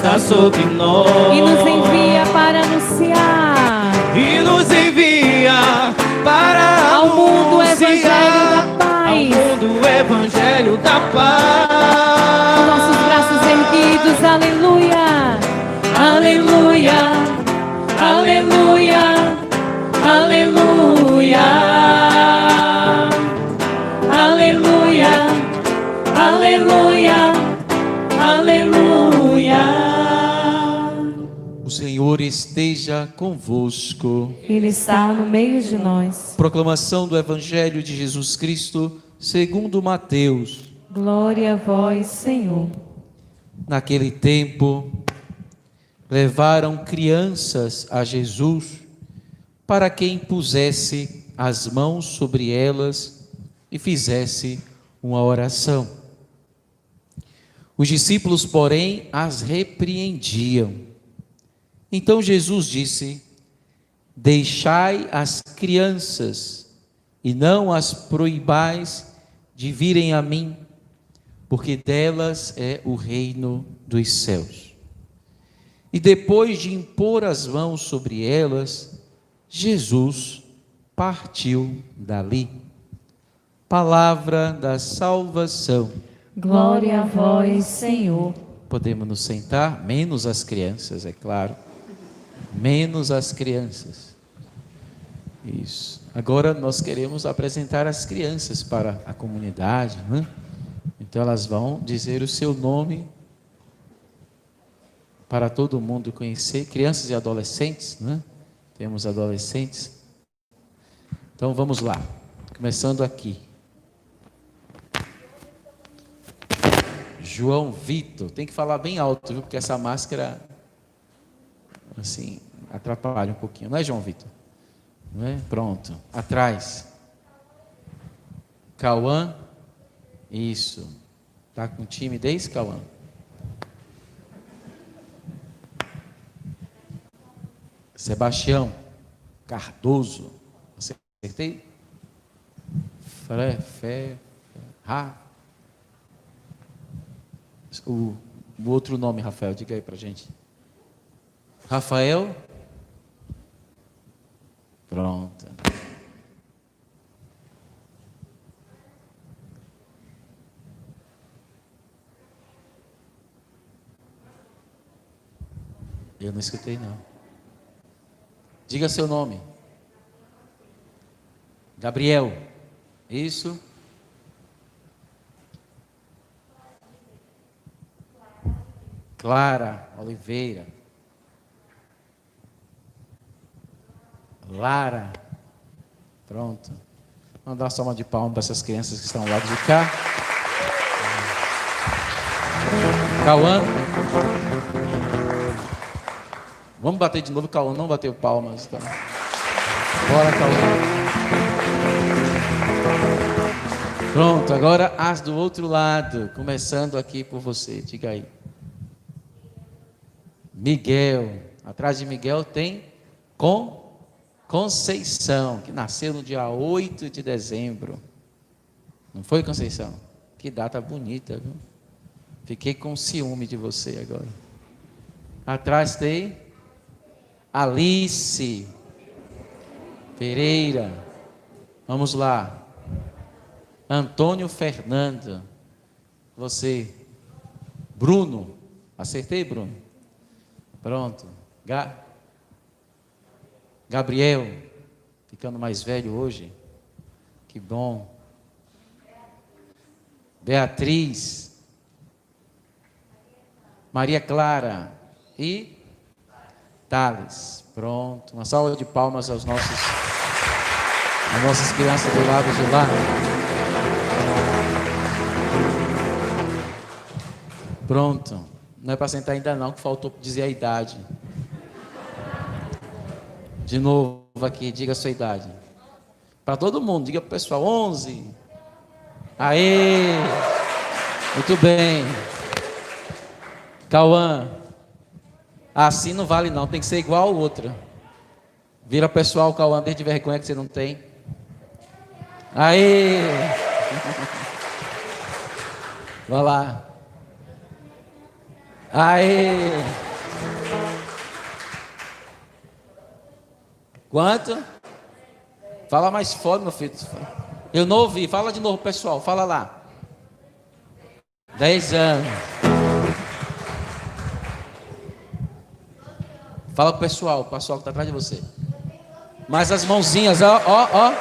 está sobre nós. E nos envia para anunciar. E nos envia para ao mundo o anunciar evangelho da paz. ao mundo o evangelho da Com nossos paz. braços erguidos, aleluia, aleluia, aleluia, aleluia, aleluia, aleluia, aleluia. O Senhor esteja convosco. Ele está no meio de nós. Proclamação do Evangelho de Jesus Cristo segundo Mateus. Glória a vós, Senhor. Naquele tempo, levaram crianças a Jesus para que impusesse as mãos sobre elas e fizesse uma oração. Os discípulos, porém, as repreendiam. Então Jesus disse: deixai as crianças e não as proibais de virem a mim, porque delas é o reino dos céus. E depois de impor as mãos sobre elas, Jesus partiu dali. Palavra da salvação. Glória a vós, Senhor. Podemos nos sentar, menos as crianças, é claro. Menos as crianças. Isso. Agora nós queremos apresentar as crianças para a comunidade, né? Então elas vão dizer o seu nome para todo mundo conhecer. Crianças e adolescentes, né? Temos adolescentes. Então vamos lá. Começando aqui. João Vitor. Tem que falar bem alto, viu? Porque essa máscara assim atrapalha um pouquinho. Não é, João Vitor? Não é? Pronto. Atrás. Cauã. Isso. Tá com timidez, Cauã? Sebastião Cardoso. Acertei? O outro nome, Rafael, diga aí pra gente. Rafael? Pronto. Eu não escutei, não. Diga seu nome. Gabriel. Isso. Clara Oliveira. Lara. Pronto. Vamos dar uma salva de palmas para essas crianças que estão ao lado de cá. Cauã. Vamos bater de novo. Cauã não bateu palmas. Tá? Bora, Cauã. Pronto, agora as do outro lado. Começando aqui por você. Diga aí. Miguel. Atrás de Miguel tem Conceição, que nasceu no dia 8 de dezembro. Não foi, Conceição? Que data bonita, viu? Fiquei com ciúme de você agora. Atrás tem Alice Pereira. Vamos lá. Antônio Fernando. Você. Bruno. Acertei, Bruno? Pronto. Gabriel, ficando mais velho hoje. Que bom. Beatriz. Maria Clara. E Thales. Pronto. Uma salva de palmas às nossas crianças do lado de lá. Pronto. Não é para sentar ainda não, que faltou dizer a idade. De novo aqui, diga a sua idade. Para todo mundo, diga para o pessoal, 11. Aê! Muito bem. Cauã. Assim não vale não, tem que ser igual ao outro. Vira pessoal, Cauã, desde vergonha que você não tem. Aê! Vai lá. Aê! Quanto? Fala mais forte, meu filho. Eu não ouvi. Fala de novo, pessoal. Fala lá. 10 anos. Fala pro pessoal que está atrás de você. Mas as mãozinhas, ó.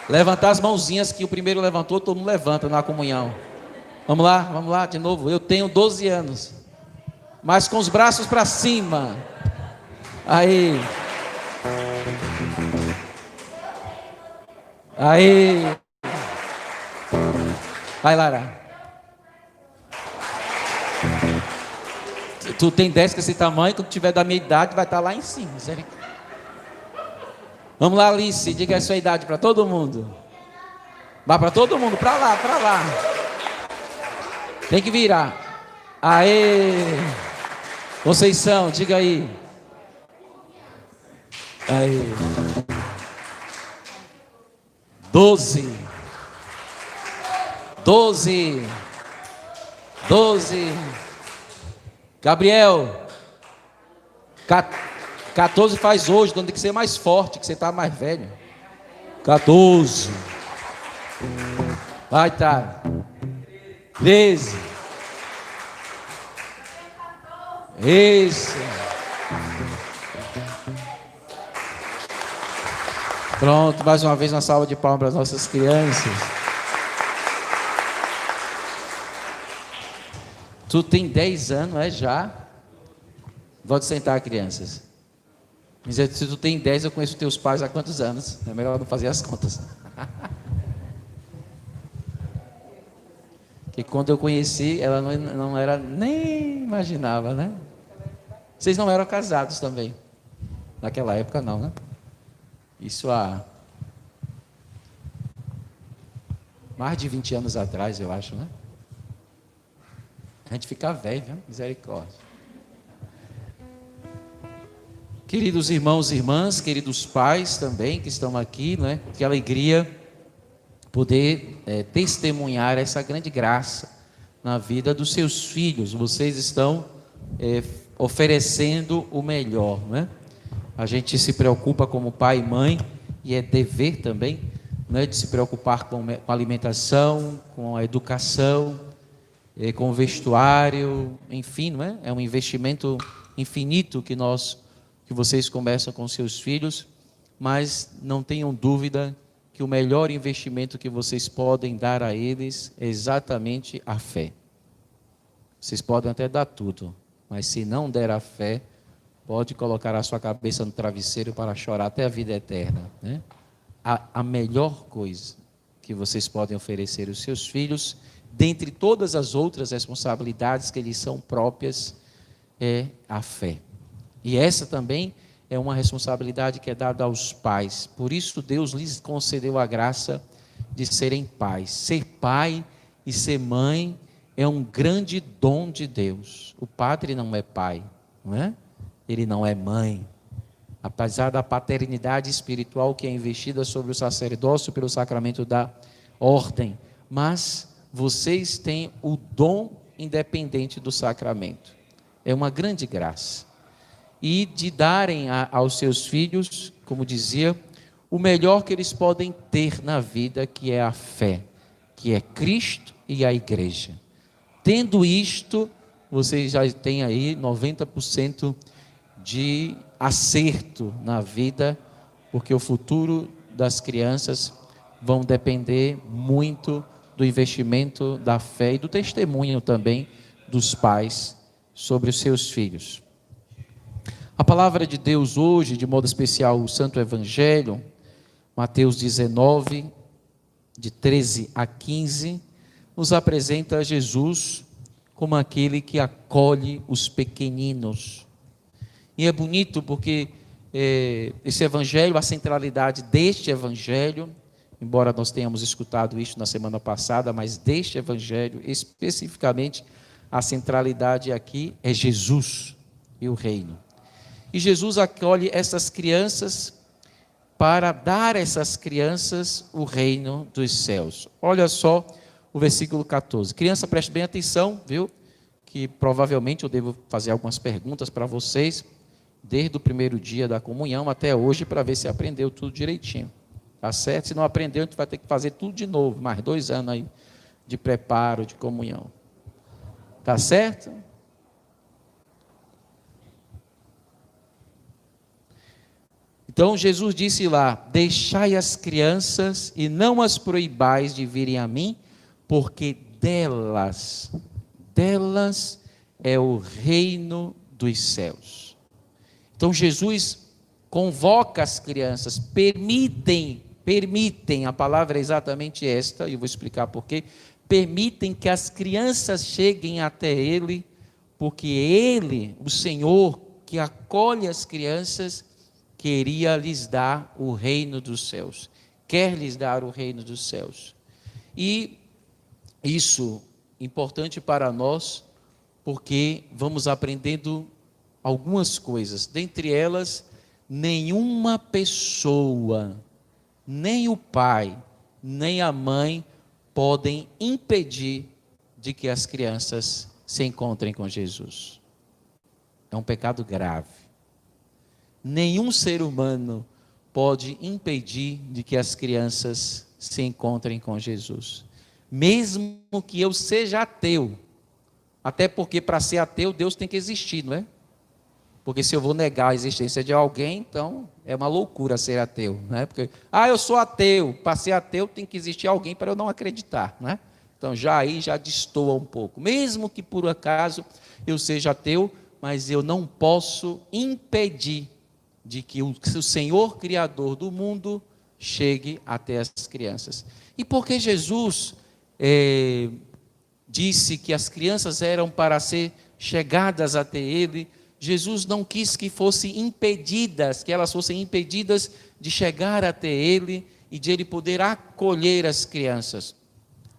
Levantar as mãozinhas que o primeiro levantou, todo mundo levanta na comunhão. Vamos lá, de novo. Eu tenho 12 anos. Mas com os braços para cima. Aí. Vai, Lara. Tu tem 10 com esse tamanho, quando tiver da minha idade, vai estar lá em cima. Vamos lá, Alice, diga a sua idade para todo mundo. Vá para todo mundo, para lá. Tem que virar. Aê! Conceição, diga aí. Aê! 12. 12. Gabriel. 14 faz hoje, tem que ser mais forte, que você está mais velho. 14. Vai, tá. 13. Isso. Pronto, mais uma vez uma salva de palmas para as nossas crianças. Tu tem 10 anos, é já? Pode sentar, crianças. Se tu tem 10, eu conheço teus pais há quantos anos? É melhor não fazer as contas. Que quando eu conheci, ela não era, nem imaginava, né? Vocês não eram casados também? Naquela época não, né? Isso há mais de 20 anos atrás, eu acho, né? A gente fica velho, viu? Misericórdia. Queridos irmãos e irmãs, queridos pais também que estão aqui, né? Que alegria poder testemunhar essa grande graça na vida dos seus filhos. Vocês estão oferecendo o melhor, né? A gente se preocupa como pai e mãe, e é dever também, né, de se preocupar com a alimentação, com a educação, com o vestuário, enfim, não é? É um investimento infinito que vocês começam com seus filhos, mas não tenham dúvida que o melhor investimento que vocês podem dar a eles é exatamente a fé. Vocês podem até dar tudo, mas se não der a fé, pode colocar a sua cabeça no travesseiro para chorar até a vida eterna, né? A melhor coisa que vocês podem oferecer aos seus filhos, dentre todas as outras responsabilidades que lhes são próprias, é a fé. E essa também é uma responsabilidade que é dada aos pais. Por isso Deus lhes concedeu a graça de serem pais. Ser pai e ser mãe é um grande dom de Deus. O padre não é pai, não é? Ele não é mãe. Apesar da paternidade espiritual que é investida sobre o sacerdócio pelo sacramento da ordem, mas vocês têm o dom independente do sacramento. É uma grande graça. E de darem aos seus filhos, como dizia, o melhor que eles podem ter na vida, que é a fé, que é Cristo e a igreja. Tendo isto, vocês já têm aí 90% de acerto na vida, porque o futuro das crianças vão depender muito do investimento da fé e do testemunho também dos pais sobre os seus filhos. A palavra de Deus hoje, de modo especial o Santo Evangelho, Mateus 19, de 13 a 15, nos apresenta Jesus como aquele que acolhe os pequeninos. E é bonito porque esse Evangelho, a centralidade deste Evangelho, embora nós tenhamos escutado isso na semana passada, mas deste Evangelho, especificamente, a centralidade aqui é Jesus e o reino. E Jesus acolhe essas crianças para dar a essas crianças o reino dos céus. Olha só o versículo 14. Criança, preste bem atenção, viu? que provavelmente eu devo fazer algumas perguntas para vocês, desde o primeiro dia da comunhão até hoje, para ver se aprendeu tudo direitinho. Tá certo? Se não aprendeu, a gente vai ter que fazer tudo de novo, mais 2 anos aí de preparo, de comunhão. Tá certo? Então Jesus disse lá: deixai as crianças e não as proibais de virem a mim, porque delas é o reino dos céus. Então Jesus convoca as crianças, permitem, a palavra é exatamente esta, e eu vou explicar por quê. Permitem que as crianças cheguem até Ele, porque Ele, o Senhor, que acolhe as crianças, queria lhes dar o reino dos céus, quer lhes dar o reino dos céus. E isso é importante para nós, porque vamos aprendendo algumas coisas, dentre elas, nenhuma pessoa, nem o pai, nem a mãe, podem impedir de que as crianças se encontrem com Jesus. É um pecado grave. Nenhum ser humano pode impedir de que as crianças se encontrem com Jesus. Mesmo que eu seja ateu. Até porque para ser ateu, Deus tem que existir, não é? Porque se eu vou negar a existência de alguém, então é uma loucura ser ateu, não é? Porque, eu sou ateu, para ser ateu tem que existir alguém para eu não acreditar, não é? Então já destoa um pouco. Mesmo que por acaso eu seja ateu, mas eu não posso impedir de que o Senhor Criador do mundo chegue até as crianças. E porque Jesus disse que as crianças eram para ser chegadas até Ele, Jesus não quis que elas fossem impedidas de chegar até Ele e de Ele poder acolher as crianças.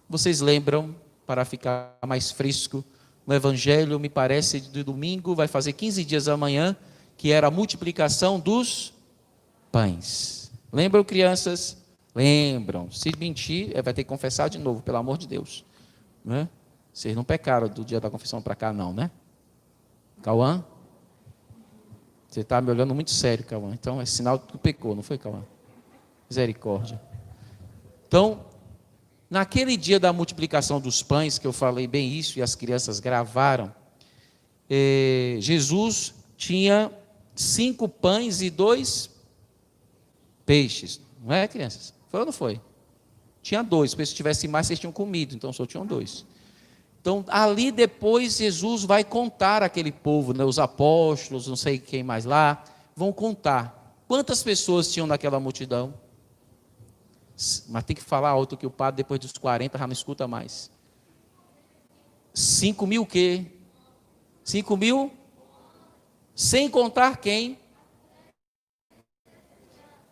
Vocês lembram, para ficar mais fresco, no Evangelho, me parece, de domingo, vai fazer 15 dias amanhã, que era a multiplicação dos pães. Lembram, crianças? Lembram. Se mentir, vai ter que confessar de novo, pelo amor de Deus. Né? Vocês não pecaram do dia da confissão para cá, não, né? Cauã? Você está me olhando muito sério, Cauã. Então é sinal que tu pecou, não foi, Cauã? Misericórdia. Então, naquele dia da multiplicação dos pães, que eu falei bem isso, e as crianças gravaram, Jesus tinha 5 pães e 2 peixes. Não é, crianças? Foi ou não foi? Tinha 2, porque se tivesse mais, vocês tinham comido, então só tinham 2. Então, ali depois, Jesus vai contar aquele povo, né, os apóstolos, não sei quem mais lá, vão contar. Quantas pessoas tinham naquela multidão? Mas tem que falar alto que o padre, depois dos 40, já não escuta mais. 5.000 o quê? 5.000? Sem contar quem?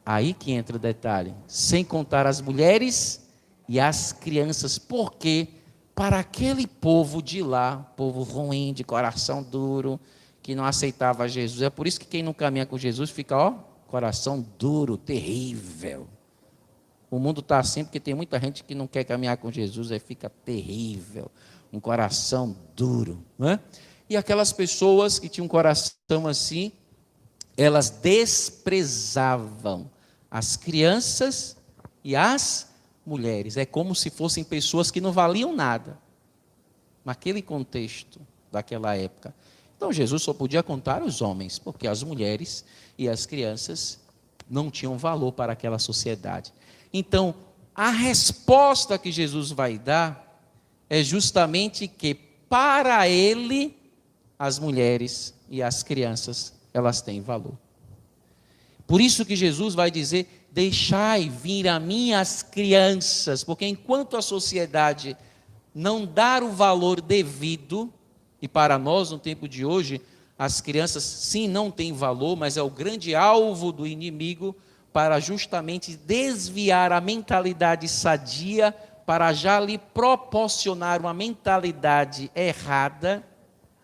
Aí que entra o detalhe. Sem contar as mulheres e as crianças. Por quê? Para aquele povo de lá, povo ruim, de coração duro, que não aceitava Jesus. É por isso que quem não caminha com Jesus fica, coração duro, terrível. O mundo está assim porque tem muita gente que não quer caminhar com Jesus, aí fica terrível, um coração duro, não é? E aquelas pessoas que tinham um coração assim, elas desprezavam as crianças e as mulheres. É como se fossem pessoas que não valiam nada, naquele contexto daquela época. Então Jesus só podia contar os homens, porque as mulheres e as crianças não tinham valor para aquela sociedade. Então, a resposta que Jesus vai dar é justamente que, para Ele, as mulheres e as crianças, elas têm valor. Por isso que Jesus vai dizer: deixai vir a mim as crianças, porque enquanto a sociedade não dar o valor devido, e para nós, no tempo de hoje, as crianças sim não têm valor, mas é o grande alvo do inimigo, para justamente desviar a mentalidade sadia, para já lhe proporcionar uma mentalidade errada.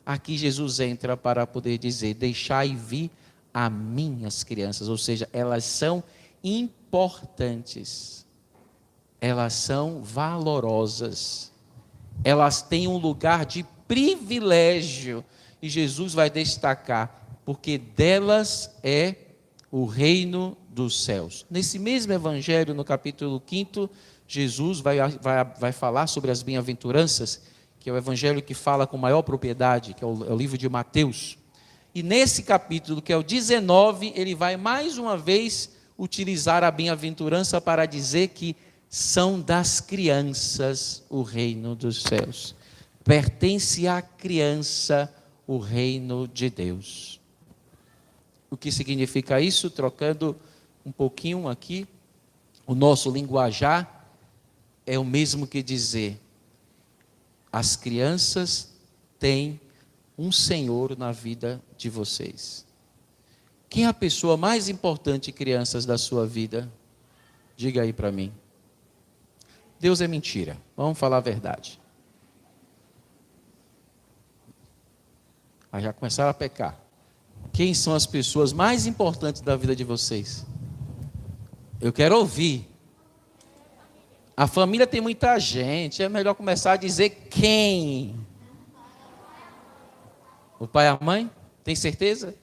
Aqui Jesus entra para poder dizer: deixai vir a mim as crianças, ou seja, elas são importantes, elas são valorosas, elas têm um lugar de privilégio. E Jesus vai destacar, porque delas é o reino dos céus. Nesse mesmo evangelho, no capítulo 5, Jesus vai falar sobre as bem-aventuranças, que é o evangelho que fala com maior propriedade, que é o livro de Mateus. E nesse capítulo, que é o 19, ele vai mais uma vez utilizar a bem-aventurança para dizer que são das crianças o reino dos céus. Pertence à criança o reino de Deus. O que significa isso? Trocando um pouquinho aqui, o nosso linguajar é o mesmo que dizer: as crianças têm um Senhor na vida de vocês. Quem é a pessoa mais importante, crianças, da sua vida? Diga aí para mim. Deus é mentira, vamos falar a verdade. Aí já começaram a pecar. Quem são as pessoas mais importantes da vida de vocês? Eu quero ouvir. A família tem muita gente, é melhor começar a dizer quem. O pai e a mãe? Tem certeza?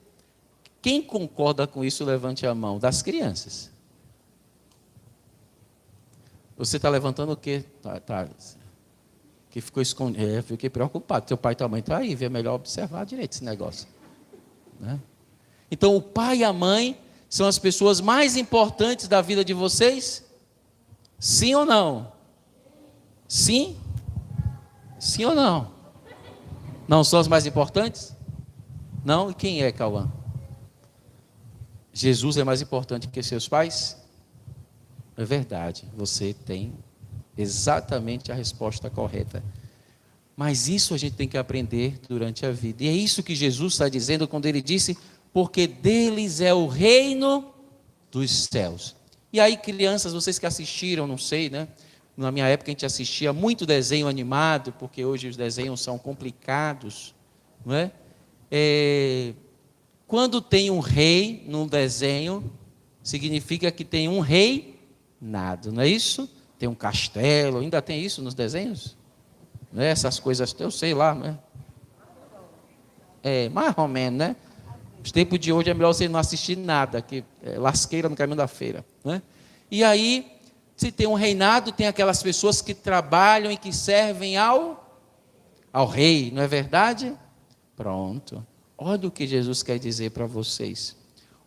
Quem concorda com isso, levante a mão. Das crianças. Você está levantando o quê? Tá. Que ficou escondido. Eu fiquei preocupado. Teu pai e tua mãe estão aí. É melhor observar direito esse negócio. Né? Então, o pai e a mãe são as pessoas mais importantes da vida de vocês? Sim ou não? Sim? Sim ou não? Não são as mais importantes? Não? E quem é, Cauã? Jesus é mais importante que seus pais? É verdade, você tem exatamente a resposta correta. Mas isso a gente tem que aprender durante a vida. E é isso que Jesus está dizendo quando ele disse: porque deles é o reino dos céus. E aí, crianças, vocês que assistiram, não sei, né? Na minha época a gente assistia muito desenho animado, porque hoje os desenhos são complicados, não é? Quando tem um rei num desenho, significa que tem um reinado, não é isso? Tem um castelo, ainda tem isso nos desenhos? Não é? Essas coisas, eu sei lá, né? Mais ou menos, né? Os tempos de hoje é melhor você não assistir nada, que é lasqueira no caminho da feira, né? E aí, se tem um reinado, tem aquelas pessoas que trabalham e que servem ao rei, não é verdade? Pronto. Olha o que Jesus quer dizer para vocês.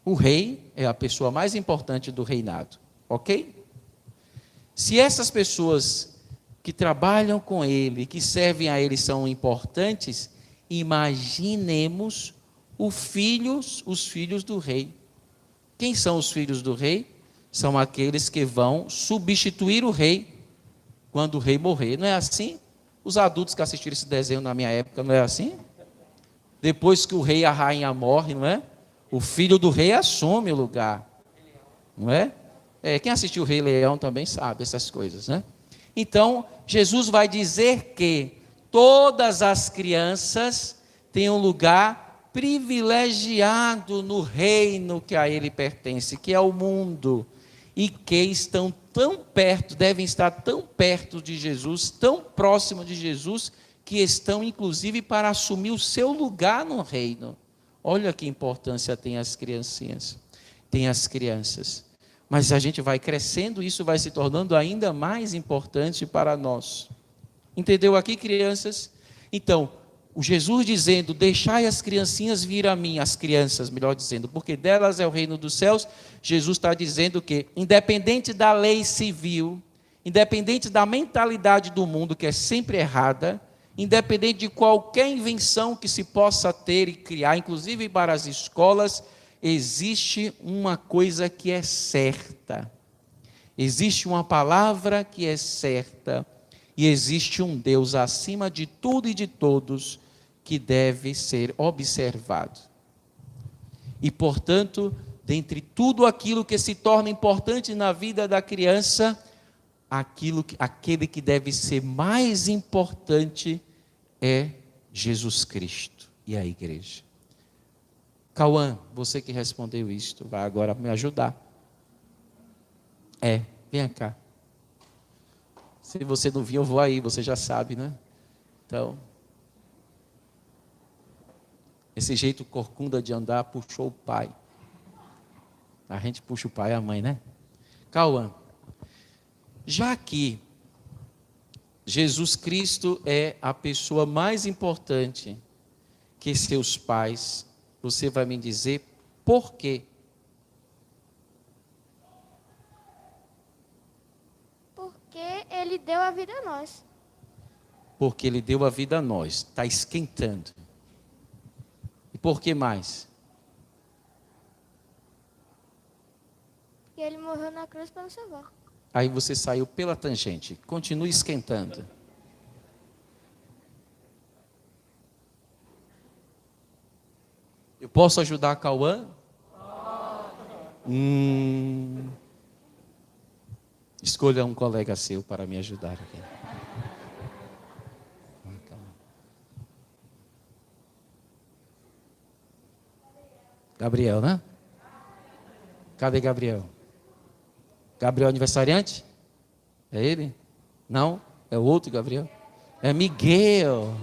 O rei é a pessoa mais importante do reinado, ok? Se essas pessoas que trabalham com ele, que servem a ele são importantes, imaginemos os filhos do rei. Quem são os filhos do rei? São aqueles que vão substituir o rei quando o rei morrer. Não é assim? Os adultos que assistiram esse desenho na minha época, não é assim? Depois que o rei e a rainha morrem, não é? O filho do rei assume o lugar, não é? Quem assistiu o Rei Leão também sabe essas coisas, né? Então, Jesus vai dizer que todas as crianças têm um lugar privilegiado no reino que a ele pertence, que é o mundo, e que estão tão perto, devem estar tão perto de Jesus, tão próximo de Jesus, que estão inclusive para assumir o seu lugar no reino. Olha que importância tem as criancinhas, tem as crianças. Mas a gente vai crescendo, isso vai se tornando ainda mais importante para nós. Entendeu aqui, crianças? Então, o Jesus dizendo: deixai as criancinhas vir a mim, as crianças, melhor dizendo, porque delas é o reino dos céus. Jesus está dizendo que, independente da lei civil, independente da mentalidade do mundo, que é sempre errada, independente de qualquer invenção que se possa ter e criar, inclusive para as escolas, existe uma coisa que é certa, existe uma palavra que é certa, e existe um Deus acima de tudo e de todos que deve ser observado. E, portanto, dentre tudo aquilo que se torna importante na vida da criança, aquele que deve ser mais importante é Jesus Cristo e a igreja. Cauã, você que respondeu isto, vai agora me ajudar. Vem cá. Se você não viu, eu vou aí, você já sabe, né? Então, Esse jeito corcunda de andar puxou o pai. A gente puxa o pai e a mãe, né? Cauã, já que Jesus Cristo é a pessoa mais importante que seus pais, você vai me dizer por quê? Porque ele deu a vida a nós. Porque ele deu a vida a nós, está esquentando. E por que mais? E ele morreu na cruz para nos salvar. Aí você saiu pela tangente, continue esquentando. Eu posso ajudar a Cauã? Escolha um colega seu para me ajudar aqui. Gabriel, né? Cadê Gabriel? Gabriel aniversariante? É ele? Não? É o outro Gabriel? É Miguel.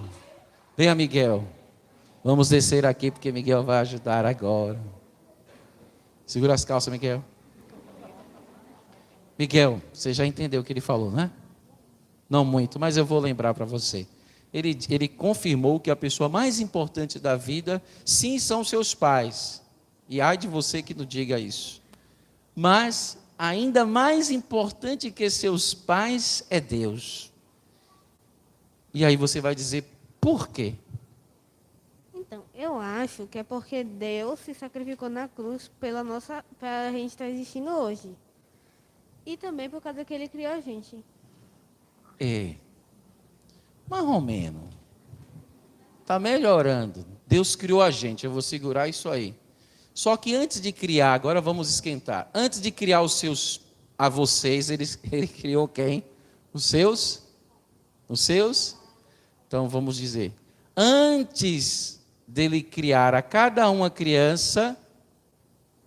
Venha, Miguel. Vamos descer aqui porque Miguel vai ajudar agora. Segura as calças, Miguel. Miguel, você já entendeu o que ele falou, né? Não muito, mas eu vou lembrar para você. Ele confirmou que a pessoa mais importante da vida, sim, são seus pais. E ai de você que não diga isso. Mas ainda mais importante que seus pais é Deus. E aí você vai dizer, por quê? Então, eu acho que é porque Deus se sacrificou na cruz para a gente estar existindo hoje. E também por causa que ele criou a gente. É. Mais ou menos. Está melhorando. Deus criou a gente, eu vou segurar isso aí. Só que antes de criar, agora vamos esquentar. Antes de criar a vocês, ele criou quem? Os seus? Os seus? Então vamos dizer, antes dele criar a cada uma criança,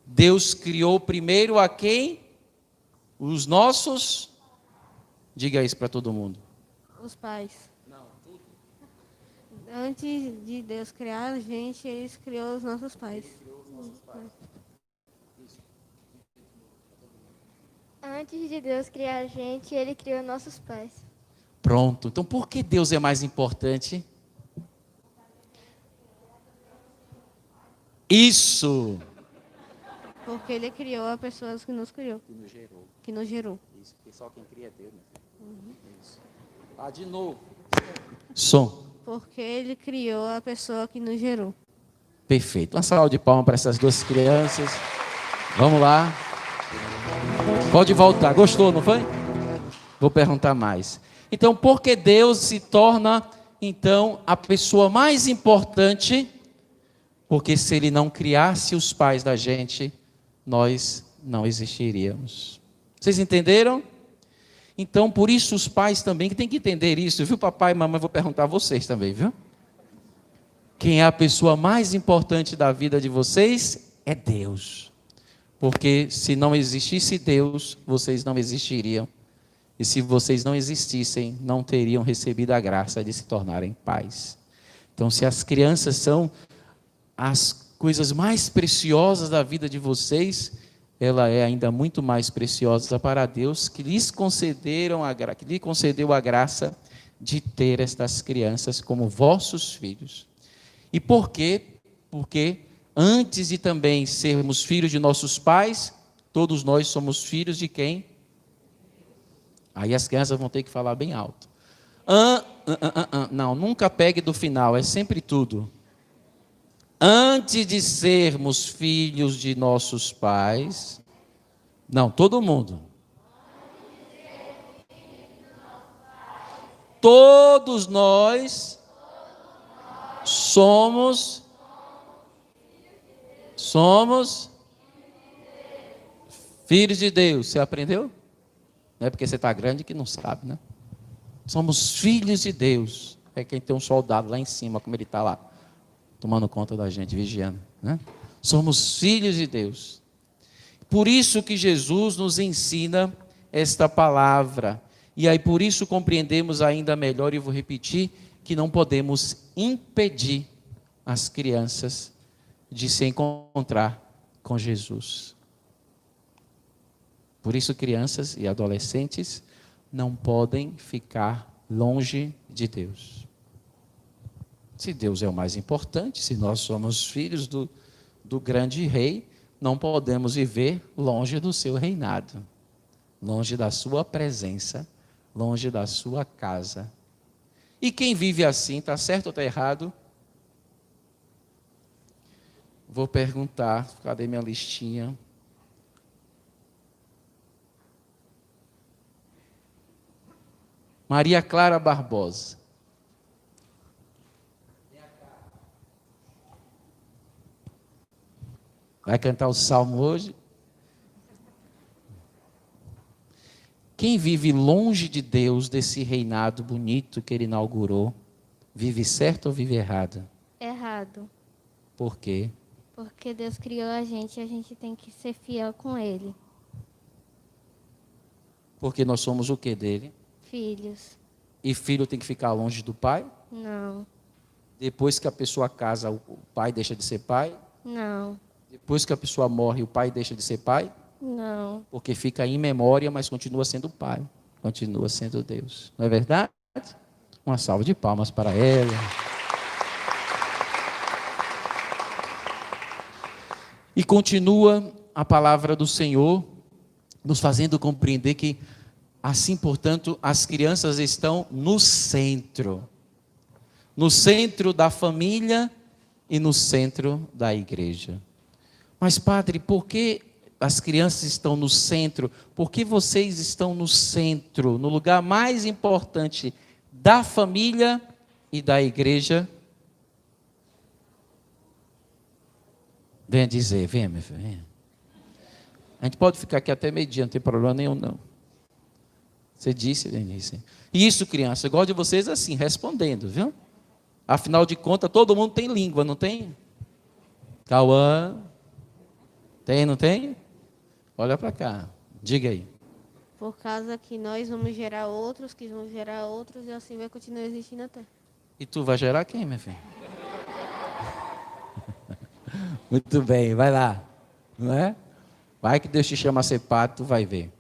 Deus criou primeiro a quem? Os nossos? Diga isso para todo mundo. Os pais. Antes de Deus criar a gente, ele criou os nossos pais. Antes de Deus criar a gente, ele criou nossos pais. Pronto. Então por que Deus é mais importante? Isso. Porque ele criou as pessoas que nos criou. Que nos gerou. Isso, porque só quem cria é Deus. Isso. Ah, de novo. Som. Porque ele criou a pessoa que nos gerou. Perfeito. Uma salva de palmas para essas duas crianças. Vamos lá. Pode voltar. Gostou, não foi? Vou perguntar mais. Então, por que Deus se torna, então, a pessoa mais importante? Porque se Ele não criasse os pais da gente, nós não existiríamos. Vocês entenderam? Então, por isso os pais também que têm que entender isso, viu, papai e mamãe? Vou perguntar a vocês também, viu? Quem é a pessoa mais importante da vida de vocês é Deus. Porque se não existisse Deus, vocês não existiriam. E se vocês não existissem, não teriam recebido a graça de se tornarem pais. Então, se as crianças são as coisas mais preciosas da vida de vocês, ela é ainda muito mais preciosa para Deus, que lhe concedeu a graça de ter estas crianças como vossos filhos. E por quê? Porque antes de também sermos filhos de nossos pais, todos nós somos filhos de quem? Aí as crianças vão ter que falar bem alto. Não, nunca pegue do final, é sempre tudo. Antes de sermos filhos de nossos pais, não, todo mundo. Todos nós somos filhos de Deus. Você aprendeu? Não é porque você está grande que não sabe, né? Somos filhos de Deus. É quem tem um soldado lá em cima, como ele está lá, tomando conta da gente, vigiando, né? Somos filhos de Deus. Por isso que Jesus nos ensina esta palavra. E aí por isso compreendemos ainda melhor, e vou repetir, que não podemos impedir as crianças de se encontrar com Jesus. Por isso, crianças e adolescentes não podem ficar longe de Deus. Se Deus é o mais importante, se nós somos filhos do grande rei, não podemos viver longe do seu reinado, longe da sua presença, longe da sua casa. E quem vive assim, está certo ou está errado? Vou perguntar, cadê minha listinha? Maria Clara Barbosa. Vai cantar o salmo hoje? Quem vive longe de Deus, desse reinado bonito que Ele inaugurou, vive certo ou vive errado? Errado. Por quê? Porque Deus criou a gente tem que ser fiel com Ele. Porque nós somos o que dele? Filhos. E filho tem que ficar longe do pai? Não. Depois que a pessoa casa, o pai deixa de ser pai? Não. Depois que a pessoa morre, o pai deixa de ser pai? Não. Porque fica em memória, mas continua sendo pai. Continua sendo Deus. Não é verdade? Uma salva de palmas para ela. E continua a palavra do Senhor, nos fazendo compreender que, assim, portanto, as crianças estão no centro da família e no centro da igreja. Mas, padre, por que as crianças estão no centro? Por que vocês estão no centro, no lugar mais importante da família e da igreja? Venha dizer, venha, meu filho, venha. A gente pode ficar aqui até meio-dia, não tem problema nenhum, não. Você disse, Denise. E isso, criança, eu gosto de vocês assim, respondendo, viu? Afinal de contas, todo mundo tem língua, não tem? Cauã, tem, não tem? Olha para cá, diga aí. Por causa que nós vamos gerar outros, que vão gerar outros, e assim vai continuar existindo até. E tu vai gerar quem, minha filha? Muito bem, vai lá, não é? Vai que Deus te chama a ser padre, tu vai ver.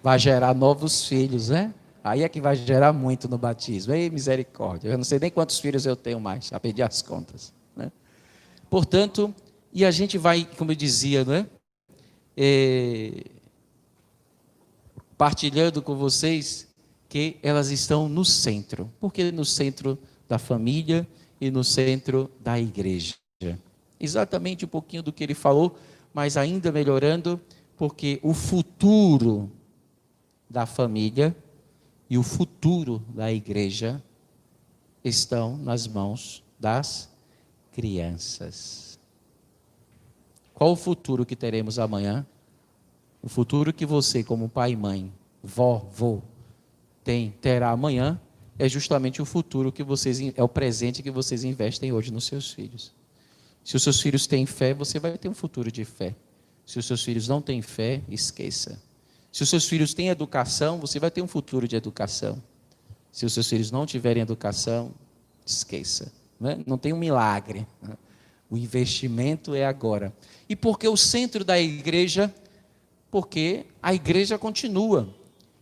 Vai gerar novos filhos, né? Aí é que vai gerar muito no batismo. Ei, misericórdia. Eu não sei nem quantos filhos eu tenho mais, já perdi as contas, né? Portanto, e a gente vai, como eu dizia, não é? Partilhando com vocês que elas estão no centro. Porque no centro da família e no centro da igreja. Exatamente um pouquinho do que ele falou, mas ainda melhorando, porque o futuro da família e o futuro da igreja estão nas mãos das crianças. Qual o futuro que teremos amanhã? O futuro que você, como pai e mãe, vó, vô, terá amanhã, é justamente o futuro que vocês, é o presente que vocês investem hoje nos seus filhos. Se os seus filhos têm fé, você vai ter um futuro de fé. Se os seus filhos não têm fé, esqueça. Se os seus filhos têm educação, você vai ter um futuro de educação. Se os seus filhos não tiverem educação, esqueça. Não tem um milagre. O investimento é agora. E por que o centro da igreja? Porque a igreja continua.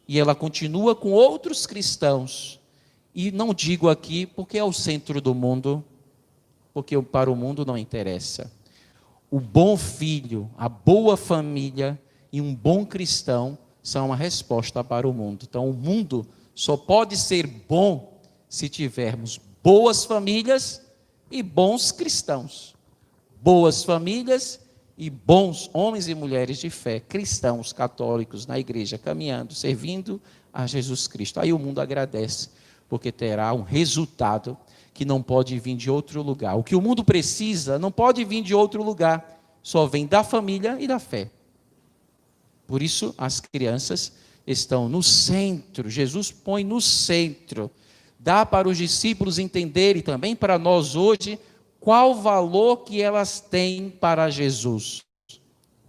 E ela continua com outros cristãos. E não digo aqui porque é o centro do mundo, porque para o mundo não interessa. O bom filho, a boa família e um bom cristão são uma resposta para o mundo. Então, o mundo só pode ser bom se tivermos boas famílias e bons cristãos. Boas famílias e bons homens e mulheres de fé, cristãos, católicos, na igreja, caminhando, servindo a Jesus Cristo. Aí o mundo agradece, porque terá um resultado que não pode vir de outro lugar. O que o mundo precisa não pode vir de outro lugar, só vem da família e da fé. Por isso, as crianças estão no centro, Jesus põe no centro, dá para os discípulos entenderem também para nós hoje, qual valor que elas têm para Jesus.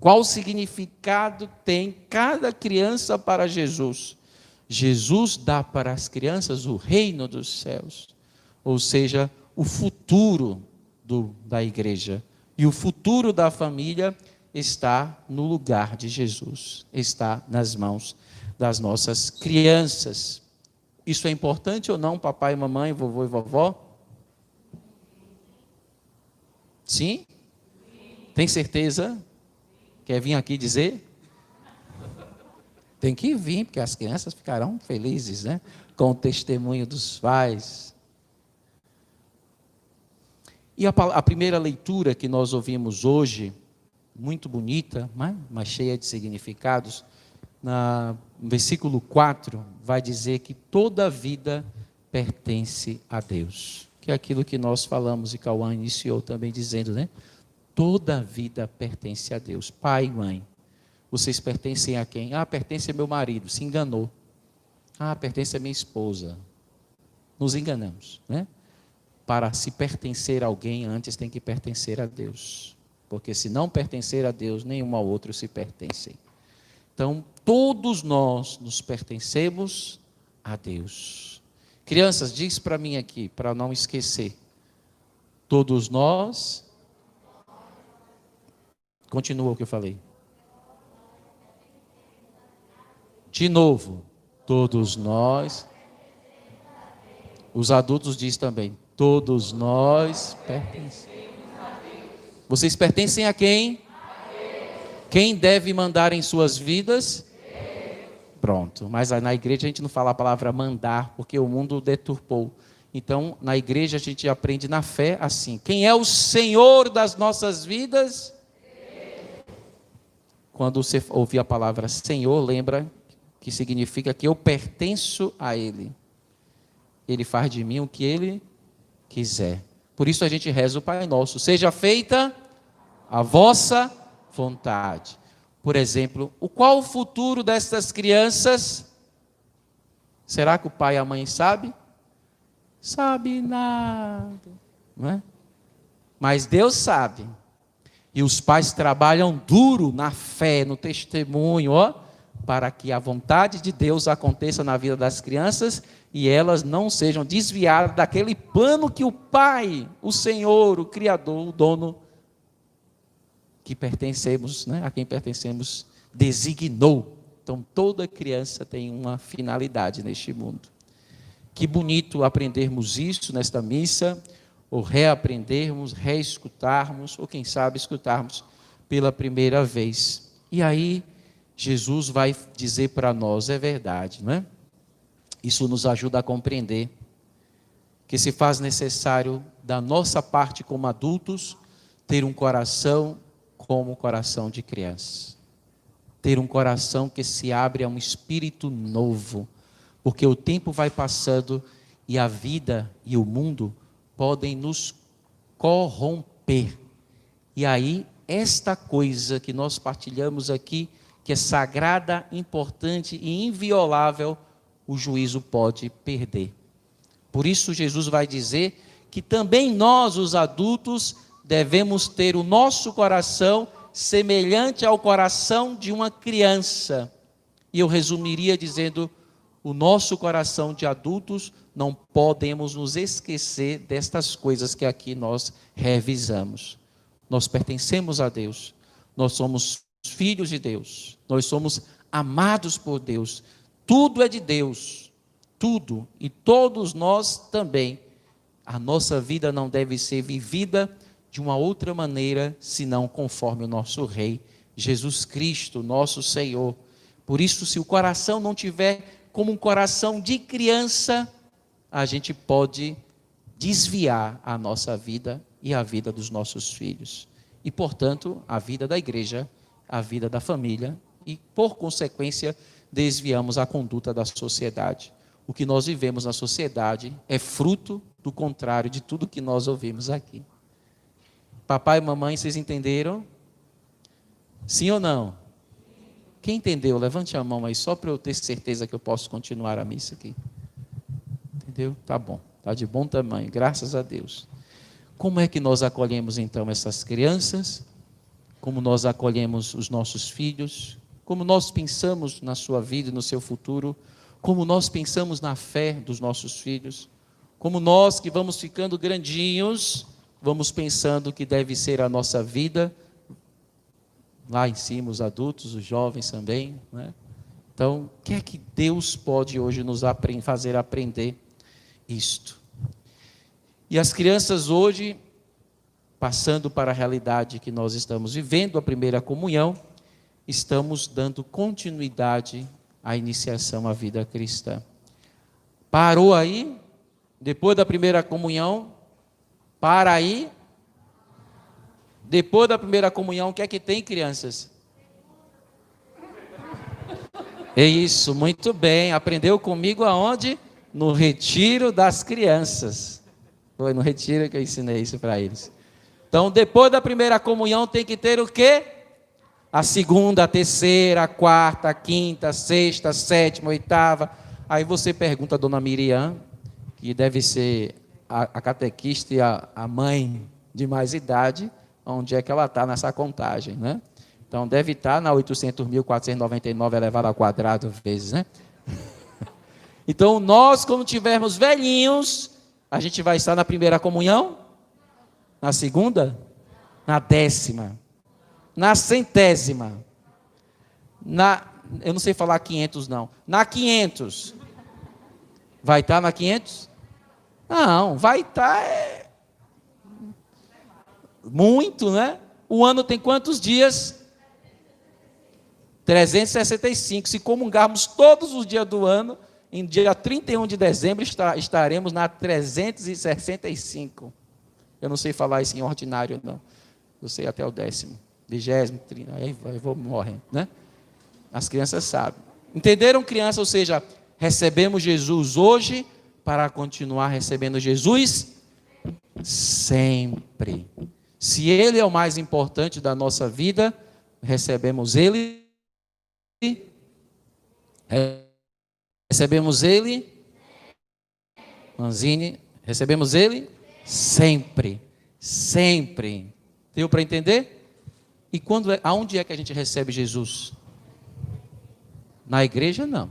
Qual significado tem cada criança para Jesus. Jesus dá para as crianças o reino dos céus, ou seja, o futuro da igreja. E o futuro da família está no lugar de Jesus, está nas mãos das nossas crianças. Isso é importante ou não, papai, mamãe, vovô e vovó? Sim? Tem certeza? Quer vir aqui dizer? Tem que vir, porque as crianças ficarão felizes, né? Com o testemunho dos pais. E a primeira leitura que nós ouvimos hoje, muito bonita, mas cheia de significados, no versículo 4, vai dizer que toda a vida pertence a Deus. Que é aquilo que nós falamos e Cauã iniciou também dizendo, né? Toda a vida pertence a Deus. Pai e mãe, vocês pertencem a quem? Pertence a meu marido, se enganou. Pertence a minha esposa. Nos enganamos, né? Para se pertencer a alguém, antes tem que pertencer a Deus. Porque se não pertencer a Deus, nenhum ao outro se pertencem. Então, todos nós nos pertencemos a Deus. Crianças, diz para mim aqui, para não esquecer. Todos nós... Continua o que eu falei. De novo, todos nós... Os adultos diz também, todos nós pertencemos a Deus. Vocês pertencem a quem? A Deus. Quem deve mandar em suas vidas? Deus. Pronto, mas na igreja a gente não fala a palavra mandar, porque o mundo deturpou. Então, na igreja a gente aprende na fé assim, quem é o Senhor das nossas vidas? Deus. Quando você ouvir a palavra Senhor, lembra que significa que eu pertenço a Ele. Ele faz de mim o que Ele quiser. Por isso a gente reza o Pai Nosso. Seja feita a vossa vontade. Por exemplo, qual o futuro dessas crianças? Será que o pai e a mãe sabem? Sabe nada. Não é? Mas Deus sabe. E os pais trabalham duro na fé, no testemunho, para que a vontade de Deus aconteça na vida das crianças e elas não sejam desviadas daquele plano que o Pai, o Senhor, o Criador, o dono, que pertencemos, né, a quem pertencemos, designou. Então, toda criança tem uma finalidade neste mundo. Que bonito aprendermos isso nesta missa, ou reaprendermos, reescutarmos, ou quem sabe escutarmos pela primeira vez. E aí, Jesus vai dizer para nós, é verdade, não é? Isso nos ajuda a compreender que se faz necessário, da nossa parte como adultos, ter um coração como o coração de criança. Ter um coração que se abre a um espírito novo, porque o tempo vai passando e a vida e o mundo podem nos corromper. E aí, esta coisa que nós partilhamos aqui, que é sagrada, importante e inviolável, o juízo pode perder. Por isso Jesus vai dizer que também nós, os adultos, devemos ter o nosso coração semelhante ao coração de uma criança. E eu resumiria dizendo, o nosso coração de adultos, não podemos nos esquecer destas coisas que aqui nós revisamos. Nós pertencemos a Deus, nós somos filhos de Deus, nós somos amados por Deus, tudo é de Deus, tudo, e todos nós também. A nossa vida não deve ser vivida de uma outra maneira, senão conforme o nosso Rei, Jesus Cristo, nosso Senhor. Por isso, se o coração não tiver como um coração de criança, a gente pode desviar a nossa vida e a vida dos nossos filhos. E, portanto, a vida da igreja, a vida da família e, por consequência, desviamos a conduta da sociedade. O que nós vivemos na sociedade é fruto do contrário de tudo que nós ouvimos aqui. Papai e mamãe, vocês entenderam? Sim ou não? Quem entendeu? Levante a mão aí, só para eu ter certeza que eu posso continuar a missa aqui. Entendeu? Tá bom, tá de bom tamanho, graças a Deus. Como é que nós acolhemos então essas crianças? Como nós acolhemos os nossos filhos? Como nós pensamos na sua vida e no seu futuro? Como nós pensamos na fé dos nossos filhos? Como nós que vamos ficando grandinhos, vamos pensando que deve ser a nossa vida, lá em cima os adultos, os jovens também, né? Então, o que é que Deus pode hoje nos fazer aprender isto? E as crianças hoje, passando para a realidade que nós estamos vivendo, a primeira comunhão, estamos dando continuidade à iniciação à vida cristã. Parou aí? Depois da primeira comunhão? Para aí? Depois da primeira comunhão, o que é que tem, crianças? É isso, muito bem. Aprendeu comigo aonde? No retiro das crianças. Foi no retiro que eu ensinei isso para eles. Então, depois da primeira comunhão, tem que ter o quê? A segunda, a terceira, a quarta, a quinta, a sexta, a sétima, a oitava. Aí você pergunta a dona Miriam, que deve ser a catequista e a mãe de mais idade, onde é que ela está nessa contagem, né? Então, deve estar na 800.499 elevado ao quadrado vezes, né? Então, nós, quando tivermos velhinhos, a gente vai estar na primeira comunhão? Na segunda? Na 10ª? Na 100ª? Eu não sei falar 500, não. Na 500. Vai estar na 500? Não, vai estar... muito, né? O ano tem quantos dias? 365. Se comungarmos todos os dias do ano, em dia 31 de dezembro estaremos na 365. Eu não sei falar isso em ordinário, não. Eu sei até o 10º, 20º, 30º, aí eu vou morrer, né? As crianças sabem. Entenderam, criança? Ou seja, recebemos Jesus hoje para continuar recebendo Jesus sempre. Se Ele é o mais importante da nossa vida, recebemos Ele. Recebemos Ele. Manzini, recebemos Ele sempre. Sempre. Deu para entender? E aonde é que a gente recebe Jesus? Na igreja, não.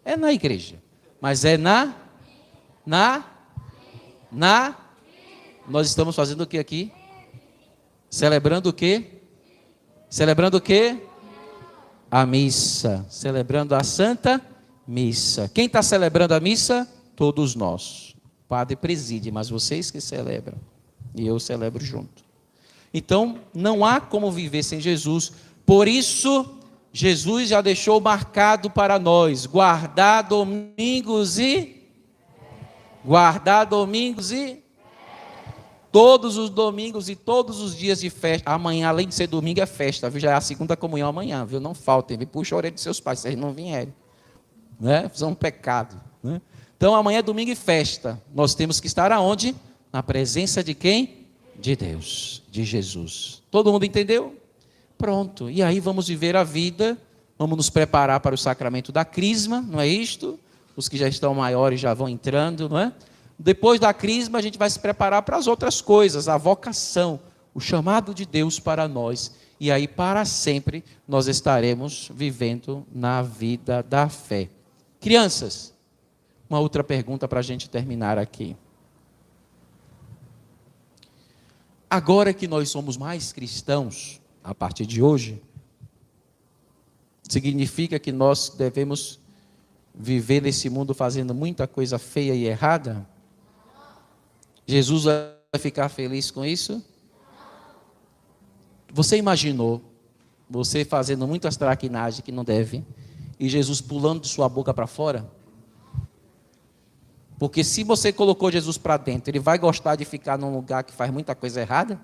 É na igreja. Mas é nós estamos fazendo o que aqui? Celebrando o quê? Celebrando o quê? A missa. Celebrando a Santa Missa. Quem está celebrando a missa? Todos nós. O padre preside, mas vocês que celebram. E eu celebro junto. Então, não há como viver sem Jesus. Por isso, Jesus já deixou marcado para nós. Guardar domingos e... Todos os domingos e todos os dias de festa. Amanhã, além de ser domingo, é festa, viu? Já é a segunda comunhão amanhã, viu? Não faltem, viu? Puxa a orelha dos seus pais, se eles não vierem, né? São um pecado, né? Então, amanhã é domingo e festa. Nós temos que estar aonde? Na presença de quem? De Deus, de Jesus. Todo mundo entendeu? Pronto. E aí vamos viver a vida, vamos nos preparar para o sacramento da crisma, não é isto? Os que já estão maiores já vão entrando, não é? Depois da crisma, a gente vai se preparar para as outras coisas, a vocação, o chamado de Deus para nós. E aí, para sempre, nós estaremos vivendo na vida da fé. Crianças, uma outra pergunta para a gente terminar aqui. Agora que nós somos mais cristãos, a partir de hoje, significa que nós devemos viver nesse mundo fazendo muita coisa feia e errada? Jesus vai ficar feliz com isso? Você imaginou você fazendo muitas traquinagens que não deve e Jesus pulando de sua boca para fora? Porque se você colocou Jesus para dentro, ele vai gostar de ficar num lugar que faz muita coisa errada?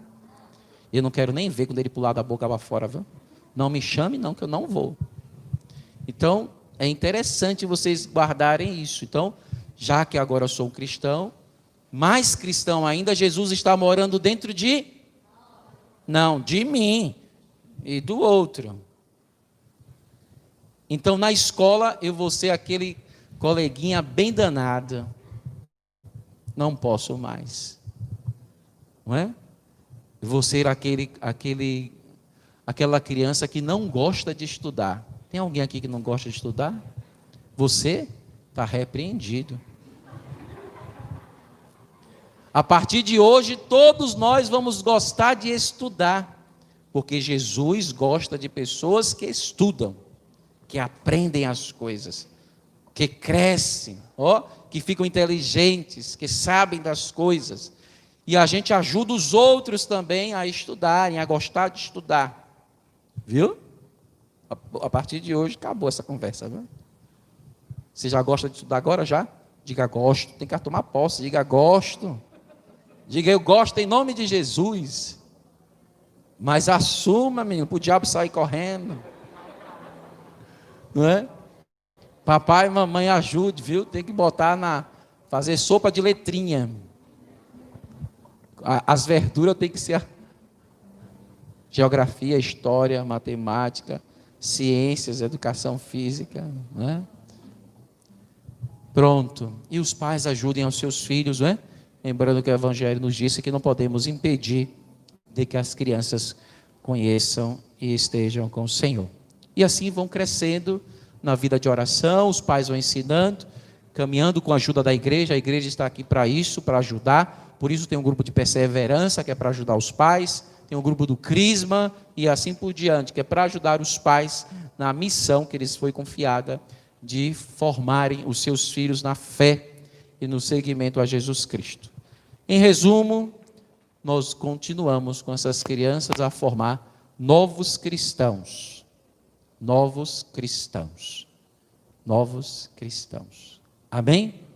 Eu não quero nem ver quando ele pular da boca para fora, viu? Não me chame não, que eu não vou. Então, é interessante vocês guardarem isso. Então, já que agora eu sou um cristão, mais cristão ainda, Jesus está morando dentro de... Não, de mim e do outro. Então, na escola, eu vou ser aquele coleguinha bem danado. Não posso mais. Não é? Eu vou ser aquela criança que não gosta de estudar. Tem alguém aqui que não gosta de estudar? Você está repreendido. A partir de hoje, todos nós vamos gostar de estudar, porque Jesus gosta de pessoas que estudam, que aprendem as coisas, que crescem, que ficam inteligentes, que sabem das coisas. E a gente ajuda os outros também a estudarem, a gostar de estudar. Viu? A partir de hoje acabou essa conversa, viu? Você já gosta de estudar agora já? Diga gosto, tem que tomar posse, diga gosto. Diga eu gosto em nome de Jesus. Mas assuma, menino, para o diabo sair correndo. Não é? Papai e mamãe ajude, viu? Tem que fazer sopa de letrinha. As verduras tem que ser geografia, história, matemática, ciências, educação física, não é? Pronto. E os pais ajudem aos seus filhos, não é? Lembrando que o Evangelho nos disse que não podemos impedir de que as crianças conheçam e estejam com o Senhor. E assim vão crescendo na vida de oração, os pais vão ensinando, caminhando com a ajuda da igreja. A igreja está aqui para isso, para ajudar. Por isso tem um grupo de perseverança, que é para ajudar os pais. Tem um grupo do Crisma e assim por diante, que é para ajudar os pais na missão que lhes foi confiada de formarem os seus filhos na fé e no seguimento a Jesus Cristo. Em resumo, nós continuamos com essas crianças a formar novos cristãos. Novos cristãos. Novos cristãos. Amém?